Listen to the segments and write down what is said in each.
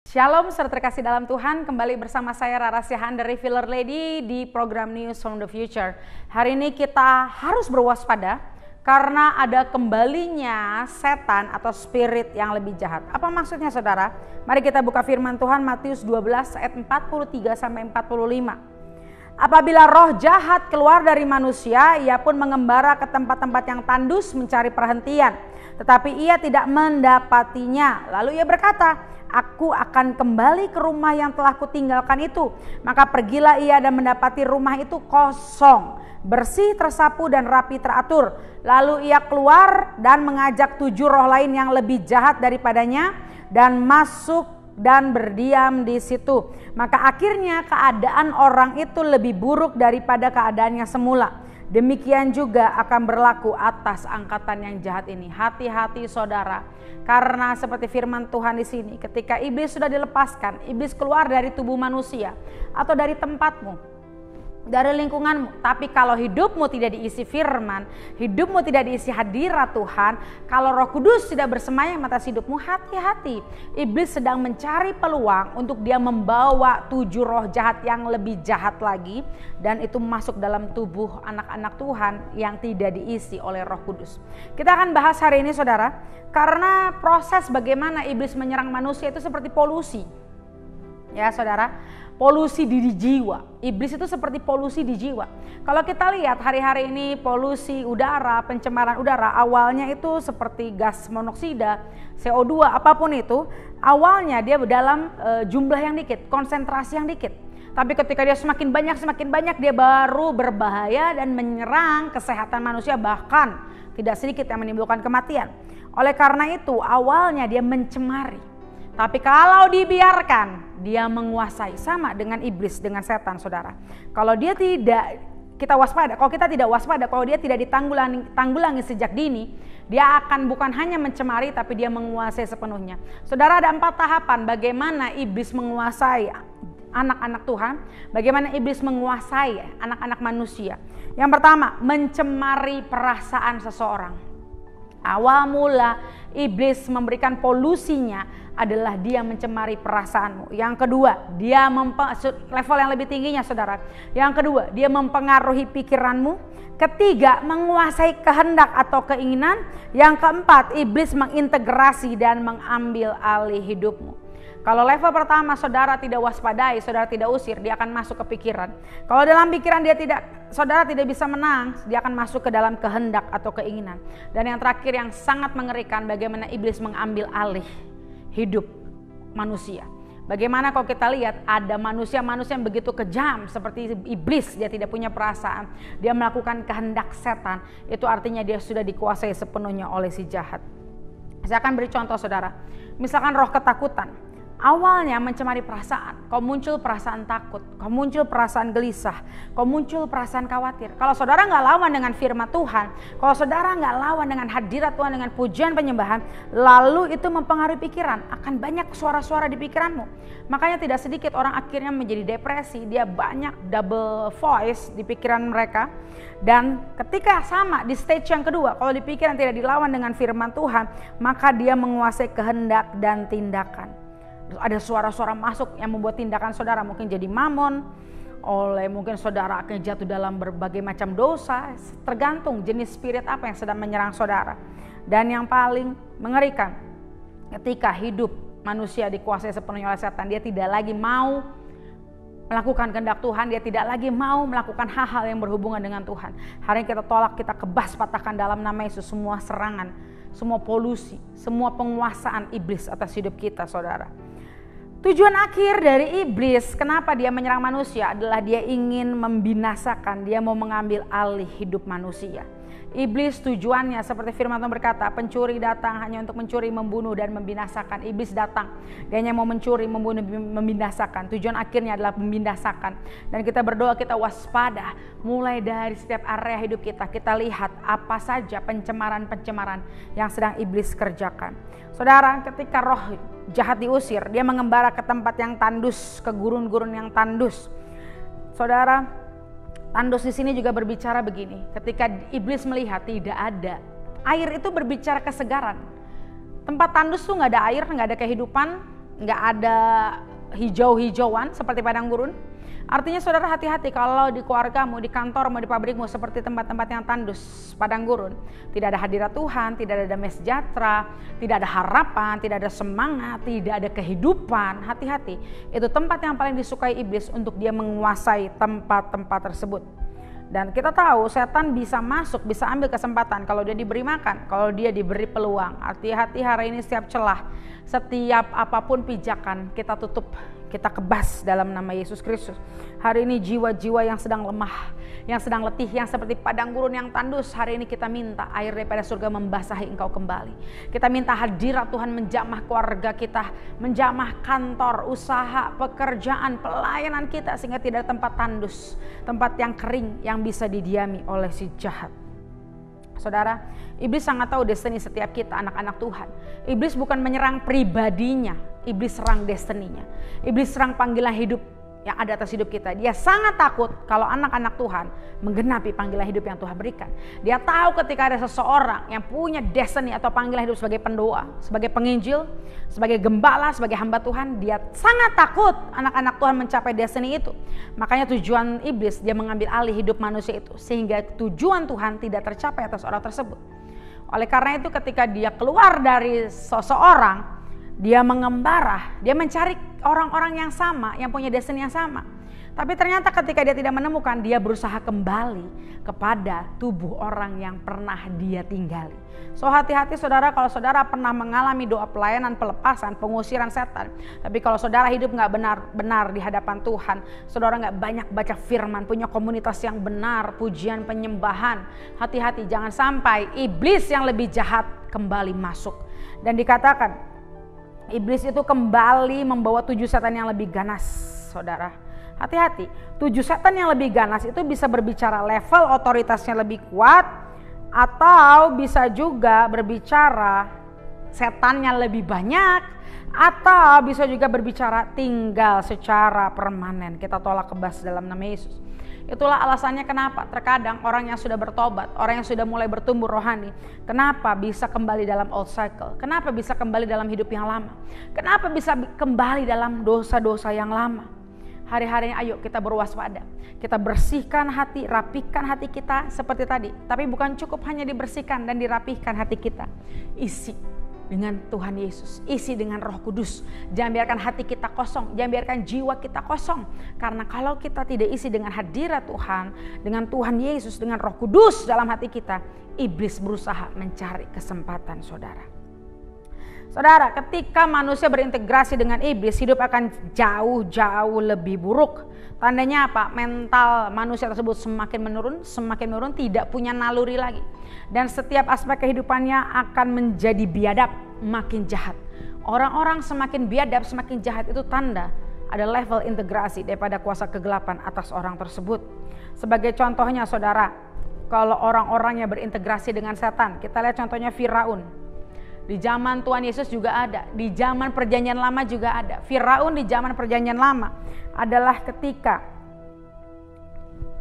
Shalom, saudara terkasih dalam Tuhan, kembali bersama saya Rara Siahaan, The Revealer Lady di program News from the Future. Hari ini kita harus berwaspada karena ada kembalinya setan atau spirit yang lebih jahat. Apa maksudnya saudara? Mari kita buka firman Tuhan Matius 12 ayat 43 sampai 45. Apabila roh jahat keluar dari manusia, ia pun mengembara ke tempat-tempat yang tandus mencari perhentian. Tetapi ia tidak mendapatinya. Lalu ia berkata, aku akan kembali ke rumah yang telah kutinggalkan itu. Maka pergilah ia dan mendapati rumah itu kosong, bersih, tersapu dan rapi teratur. Lalu ia keluar dan mengajak 7 roh lain yang lebih jahat daripadanya dan masuk dan berdiam di situ. Maka akhirnya keadaan orang itu lebih buruk daripada keadaannya semula. Demikian juga akan berlaku atas angkatan yang jahat ini. Hati-hati saudara, karena seperti firman Tuhan di sini, ketika iblis sudah dilepaskan, iblis keluar dari tubuh manusia atau dari tempatmu, dari lingkunganmu. Tapi kalau hidupmu tidak diisi firman, hidupmu tidak diisi hadirat Tuhan, kalau Roh Kudus tidak bersemayam atas hidupmu, hati-hati. Iblis sedang mencari peluang untuk dia membawa 7 roh jahat yang lebih jahat lagi, dan itu masuk dalam tubuh anak-anak Tuhan yang tidak diisi oleh Roh Kudus. Kita akan bahas hari ini saudara, karena proses bagaimana iblis menyerang manusia itu seperti polusi. Ya saudara, polusi di jiwa. Iblis itu seperti polusi di jiwa. Kalau kita lihat hari-hari ini polusi udara, pencemaran udara, awalnya itu seperti gas monoksida, CO2, apapun itu, awalnya dia dalam jumlah yang dikit, konsentrasi yang dikit. Tapi ketika dia semakin banyak dia baru berbahaya dan menyerang kesehatan manusia, bahkan tidak sedikit yang menimbulkan kematian. Oleh karena itu awalnya dia mencemari. Tapi kalau dibiarkan, dia menguasai, sama dengan iblis, dengan setan saudara. Kalau dia tidak, kita waspada. Kalau kita tidak waspada, kalau dia tidak ditanggulangi sejak dini, dia akan bukan hanya mencemari, tapi dia menguasai sepenuhnya. Saudara, ada 4 tahapan bagaimana iblis menguasai anak-anak Tuhan, bagaimana iblis menguasai anak-anak manusia. Yang pertama, mencemari perasaan seseorang. Awal mula iblis memberikan polusinya adalah dia mencemari perasaanmu. Yang kedua, dia level yang lebih tingginya saudara. Yang kedua, dia mempengaruhi pikiranmu. Ketiga, menguasai kehendak atau keinginan. Yang keempat, iblis mengintegrasi dan mengambil alih hidupmu. Kalau level pertama saudara tidak waspadai, saudara tidak usir, dia akan masuk ke pikiran. Kalau dalam pikiran saudara tidak bisa menang, dia akan masuk ke dalam kehendak atau keinginan. Dan yang terakhir yang sangat mengerikan, bagaimana iblis mengambil alih hidup manusia. Bagaimana kalau kita lihat ada manusia-manusia yang begitu kejam seperti iblis, dia tidak punya perasaan, dia melakukan kehendak setan, itu artinya dia sudah dikuasai sepenuhnya oleh si jahat. Saya akan beri contoh saudara, misalkan roh ketakutan. Awalnya mencemari perasaan, kau muncul perasaan takut, kau muncul perasaan gelisah, kau muncul perasaan khawatir. Kalau saudara nggak lawan dengan firman Tuhan, kalau saudara nggak lawan dengan hadirat Tuhan, dengan pujian penyembahan, lalu itu mempengaruhi pikiran, akan banyak suara-suara di pikiranmu. Makanya tidak sedikit orang akhirnya menjadi depresi, dia banyak double voice di pikiran mereka. Dan ketika sama di stage yang kedua, kalau di pikiran tidak dilawan dengan firman Tuhan, maka dia menguasai kehendak dan tindakan. Ada suara-suara masuk yang membuat tindakan saudara mungkin jadi mamon, mungkin saudara akan jatuh dalam berbagai macam dosa, tergantung jenis spirit apa yang sedang menyerang saudara. Dan yang paling mengerikan, ketika hidup manusia dikuasai sepenuhnya oleh setan, dia tidak lagi mau melakukan kehendak Tuhan, dia tidak lagi mau melakukan hal-hal yang berhubungan dengan Tuhan. Hari ini kita tolak, kita kebas patahkan dalam nama Yesus semua serangan, semua polusi, semua penguasaan iblis atas hidup kita saudara. Tujuan akhir dari iblis, kenapa dia menyerang manusia, adalah dia ingin membinasakan, dia mau mengambil alih hidup manusia. Iblis tujuannya seperti firman Tuhan berkata, pencuri datang hanya untuk mencuri, membunuh dan membinasakan. Iblis datang, dia hanya mau mencuri, membunuh, membinasakan. Tujuan akhirnya adalah membinasakan. Dan kita berdoa, kita waspada mulai dari setiap area hidup kita. Kita lihat apa saja pencemaran-pencemaran yang sedang iblis kerjakan. Saudara, ketika roh jahat diusir, dia mengembara ke tempat yang tandus, ke gurun-gurun yang tandus. Saudara, tandus di sini juga berbicara begini, ketika iblis melihat tidak ada air, itu berbicara kesegaran. Tempat tandus tuh nggak ada air, nggak ada kehidupan, nggak ada hijau-hijauan seperti padang gurun. Artinya saudara hati-hati kalau di keluargamu, di kantormu, di pabrikmu seperti tempat-tempat yang tandus, padang gurun. Tidak ada hadirat Tuhan, tidak ada damai sejahtera, tidak ada harapan, tidak ada semangat, tidak ada kehidupan. Hati-hati, itu tempat yang paling disukai iblis untuk dia menguasai tempat-tempat tersebut. Dan kita tahu setan bisa masuk, bisa ambil kesempatan kalau dia diberi makan, kalau dia diberi peluang. Hati-hati hari ini setiap celah, setiap apapun pijakan kita tutup, kita kebas dalam nama Yesus Kristus. Hari ini jiwa-jiwa yang sedang lemah, yang sedang letih, yang seperti padang gurun yang tandus, hari ini kita minta air daripada surga membasahi engkau kembali. Kita minta hadirat Tuhan menjamah keluarga kita, menjamah kantor, usaha, pekerjaan, pelayanan kita, sehingga tidak ada tempat tandus, tempat yang kering yang bisa didiami oleh si jahat. Saudara, iblis sangat tahu destiny setiap kita anak-anak Tuhan. Iblis bukan menyerang pribadinya, iblis serang destininya. Iblis serang panggilan hidup yang ada atas hidup kita. Dia sangat takut kalau anak-anak Tuhan menggenapi panggilan hidup yang Tuhan berikan. Dia tahu ketika ada seseorang yang punya destiny atau panggilan hidup sebagai pendoa, sebagai penginjil, sebagai gembala, sebagai hamba Tuhan, dia sangat takut anak-anak Tuhan mencapai destiny itu. Makanya tujuan iblis, dia mengambil alih hidup manusia itu, sehingga tujuan Tuhan tidak tercapai atas orang tersebut. Oleh karena itu ketika dia keluar dari seseorang, dia mengembara, dia mencari orang-orang yang sama, yang punya destiny yang sama. Tapi ternyata ketika dia tidak menemukan, dia berusaha kembali kepada tubuh orang yang pernah dia tinggali. So hati-hati saudara, kalau saudara pernah mengalami doa pelayanan, pelepasan, pengusiran setan. Tapi kalau saudara hidup gak benar-benar di hadapan Tuhan, saudara gak banyak baca firman, punya komunitas yang benar, pujian, penyembahan. Hati-hati, jangan sampai iblis yang lebih jahat kembali masuk. Dan dikatakan, iblis itu kembali membawa 7 setan yang lebih ganas, saudara. Hati-hati, 7 setan yang lebih ganas itu bisa berbicara level otoritasnya lebih kuat, atau bisa juga berbicara setannya lebih banyak, atau bisa juga berbicara tinggal secara permanen. Kita tolak kebas dalam nama Yesus. Itulah alasannya kenapa terkadang orang yang sudah bertobat, orang yang sudah mulai bertumbuh rohani, kenapa bisa kembali dalam old cycle? Kenapa bisa kembali dalam hidup yang lama? Kenapa bisa kembali dalam dosa-dosa yang lama? Hari-harinya ayo kita berwaspada. Kita bersihkan hati, rapikan hati kita seperti tadi. Tapi bukan cukup hanya dibersihkan dan dirapihkan hati kita. Isi dengan Tuhan Yesus, isi dengan Roh Kudus. Jangan biarkan hati kita kosong, jangan biarkan jiwa kita kosong. Karena kalau kita tidak isi dengan hadirat Tuhan, dengan Tuhan Yesus, dengan Roh Kudus dalam hati kita, iblis berusaha mencari kesempatan, saudara. Saudara, ketika manusia berintegrasi dengan iblis, hidup akan jauh-jauh lebih buruk. Tandanya apa? Mental manusia tersebut semakin menurun, tidak punya naluri lagi. Dan setiap aspek kehidupannya akan menjadi biadab, makin jahat. Orang-orang semakin biadab, semakin jahat, itu tanda ada level integrasi daripada kuasa kegelapan atas orang tersebut. Sebagai contohnya saudara, kalau orang-orangnya berintegrasi dengan setan, kita lihat contohnya Firaun. Di zaman Tuhan Yesus juga ada, di zaman perjanjian lama juga ada. Firaun di zaman perjanjian lama adalah ketika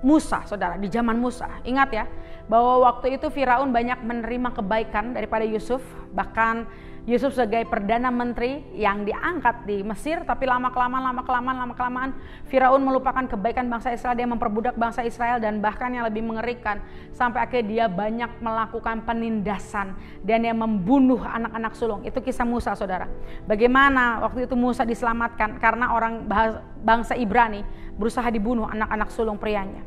Musa, saudara, di zaman Musa. Ingat ya, bahwa waktu itu Firaun banyak menerima kebaikan daripada Yusuf. Bahkan Yusuf sebagai perdana menteri yang diangkat di Mesir, tapi lama-kelamaan Firaun melupakan kebaikan bangsa Israel. Dia memperbudak bangsa Israel, dan bahkan yang lebih mengerikan, sampai akhirnya dia banyak melakukan penindasan dan dia membunuh anak-anak sulung. Itu kisah Musa, saudara. Bagaimana waktu itu Musa diselamatkan karena orang bangsa Ibrani berusaha dibunuh anak-anak sulung prianya.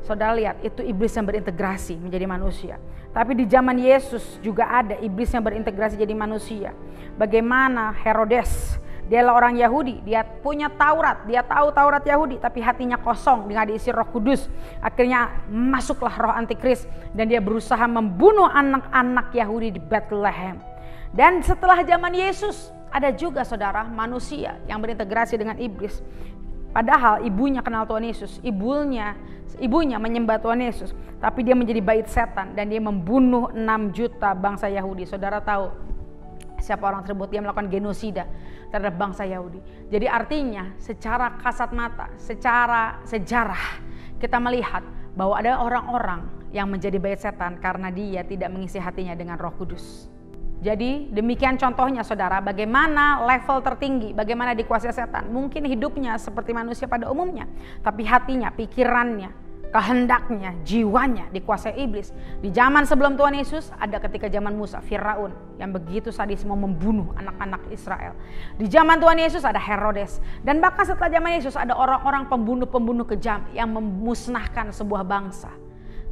Saudara lihat, itu iblis yang berintegrasi menjadi manusia. Tapi di zaman Yesus juga ada iblis yang berintegrasi jadi manusia. Bagaimana Herodes, dia adalah orang Yahudi, dia punya Taurat, dia tahu Taurat Yahudi, tapi hatinya kosong, dengan diisi Roh Kudus. Akhirnya masuklah roh antikris dan dia berusaha membunuh anak-anak Yahudi di Bethlehem. Dan setelah zaman Yesus ada juga saudara manusia yang berintegrasi dengan iblis. Padahal ibunya kenal Tuhan Yesus, ibunya menyembah Tuhan Yesus, tapi dia menjadi bait setan dan dia membunuh 6 juta bangsa Yahudi. Saudara tahu siapa orang tersebut? Dia melakukan genosida terhadap bangsa Yahudi. Jadi artinya secara kasat mata, secara sejarah kita melihat bahwa ada orang-orang yang menjadi bait setan karena dia tidak mengisi hatinya dengan Roh Kudus. Jadi demikian contohnya saudara, bagaimana level tertinggi, bagaimana dikuasai setan. Mungkin hidupnya seperti manusia pada umumnya, tapi hatinya, pikirannya, kehendaknya, jiwanya dikuasai iblis. Di zaman sebelum Tuhan Yesus ada ketika zaman Musa, Firaun yang begitu sadis mau membunuh anak-anak Israel. Di zaman Tuhan Yesus ada Herodes. Dan bahkan setelah zaman Yesus ada orang-orang pembunuh-pembunuh kejam yang memusnahkan sebuah bangsa.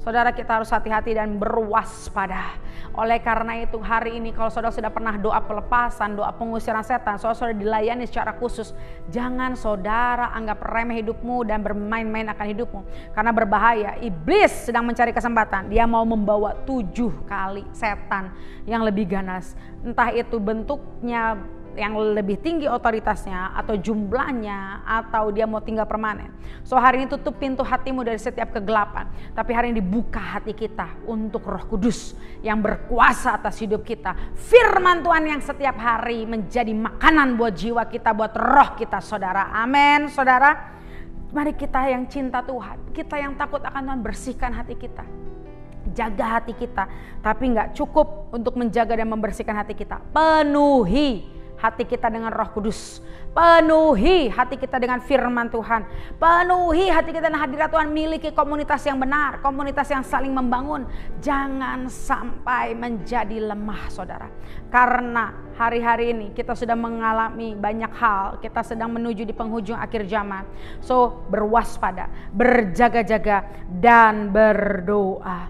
Saudara, kita harus hati-hati dan berwaspada. Oleh karena itu hari ini kalau saudara sudah pernah doa pelepasan, doa pengusiran setan, saudara sudah dilayani secara khusus, jangan saudara anggap remeh hidupmu dan bermain-main akan hidupmu. Karena berbahaya, iblis sedang mencari kesempatan. Dia mau membawa 7 kali setan yang lebih ganas. Entah itu bentuknya yang lebih tinggi otoritasnya, atau jumlahnya, atau dia mau tinggal permanen. So hari ini tutup pintu hatimu dari setiap kegelapan, tapi hari ini buka hati kita untuk Roh Kudus yang berkuasa atas hidup kita. Firman Tuhan yang setiap hari menjadi makanan buat jiwa kita, buat roh kita, saudara. Amin, saudara. Mari kita yang cinta Tuhan, kita yang takut akan Tuhan, bersihkan hati kita. Jaga hati kita, tapi gak cukup untuk menjaga dan membersihkan hati kita. Penuhi hati kita dengan Roh Kudus, penuhi hati kita dengan firman Tuhan, penuhi hati kita dengan hadirat Tuhan. Miliki komunitas yang benar, komunitas yang saling membangun. Jangan sampai menjadi lemah, saudara, karena hari-hari ini kita sudah mengalami banyak hal, kita sedang menuju di penghujung akhir zaman. So berwaspada, berjaga-jaga, dan berdoa.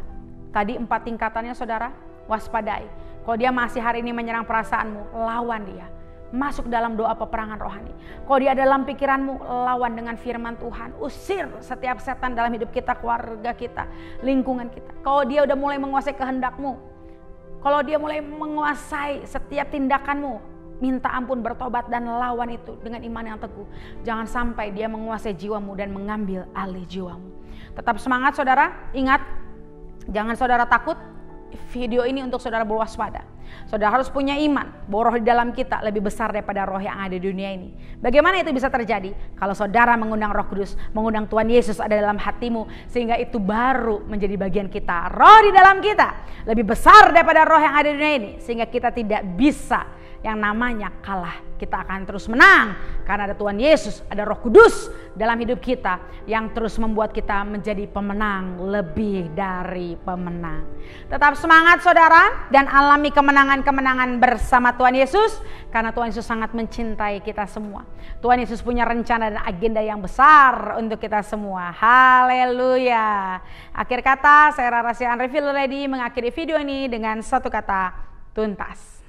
Tadi 4 tingkatannya, saudara. Waspadai. Kalau dia masih hari ini menyerang perasaanmu, lawan dia. Masuk dalam doa peperangan rohani. Kalau dia dalam pikiranmu, lawan dengan firman Tuhan. Usir setiap setan dalam hidup kita, keluarga kita, lingkungan kita. Kalau dia udah mulai menguasai kehendakmu, kalau dia mulai menguasai setiap tindakanmu, minta ampun, bertobat, dan lawan itu dengan iman yang teguh. Jangan sampai dia menguasai jiwamu dan mengambil alih jiwamu. Tetap semangat, saudara. Ingat, jangan saudara takut. Video ini untuk saudara berwaspada. Saudara harus punya iman bahwa roh di dalam kita lebih besar daripada roh yang ada di dunia ini. Bagaimana itu bisa terjadi? Kalau saudara mengundang Roh Kudus, mengundang Tuhan Yesus ada dalam hatimu, sehingga itu baru menjadi bagian kita. Roh di dalam kita lebih besar daripada roh yang ada di dunia ini, sehingga kita tidak bisa yang namanya kalah. Kita akan terus menang karena ada Tuhan Yesus, ada Roh Kudus dalam hidup kita yang terus membuat kita menjadi pemenang, lebih dari pemenang. Tetap semangat, saudara, dan alami kemenangan-kemenangan bersama Tuhan Yesus, karena Tuhan Yesus sangat mencintai kita semua. Tuhan Yesus punya rencana dan agenda yang besar untuk kita semua. Haleluya. Akhir kata, saya Rara Rahasia Unrevealed Lady mengakhiri video ini dengan satu kata: tuntas.